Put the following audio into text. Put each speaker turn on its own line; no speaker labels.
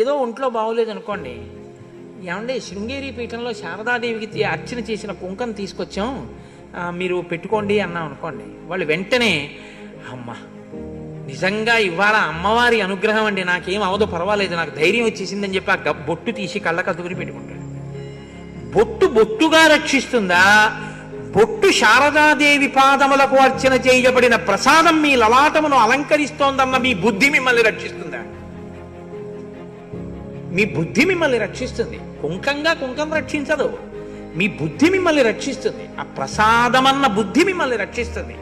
ఏదో ఒంట్లో బాగోలేదు అనుకోండి, ఏమంటే శృంగేరి పీఠంలో శారదాదేవికి అర్చన చేసిన కుంకను తీసుకొచ్చాం, మీరు పెట్టుకోండి అన్నాం అనుకోండి, వాళ్ళు వెంటనే అమ్మ నిజంగా ఇవాళ అమ్మవారి అనుగ్రహం అండి, నాకేం అవదో పర్వాలేదు, నాకు ధైర్యం వచ్చేసిందని చెప్పి ఆ బొట్టు తీసి కళ్ళకు అద్దుకుని పెట్టుకుంటాడు. బొట్టు బొట్టుగా రక్షిస్తుందా, బొట్టు శారదాదేవి పాదములకు అర్చన చేయబడిన ప్రసాదం మీ లలాటమును అలంకరిస్తోందన్న మీ బుద్ధి మిమ్మల్ని రక్షిస్తుందా? మీ బుద్ధి మిమ్మల్ని రక్షిస్తుంది. కుంకం రక్షించదు, మీ బుద్ధి మిమ్మల్ని రక్షిస్తుంది. ఆ ప్రసాదమన్న బుద్ధి మిమ్మల్ని రక్షిస్తుంది.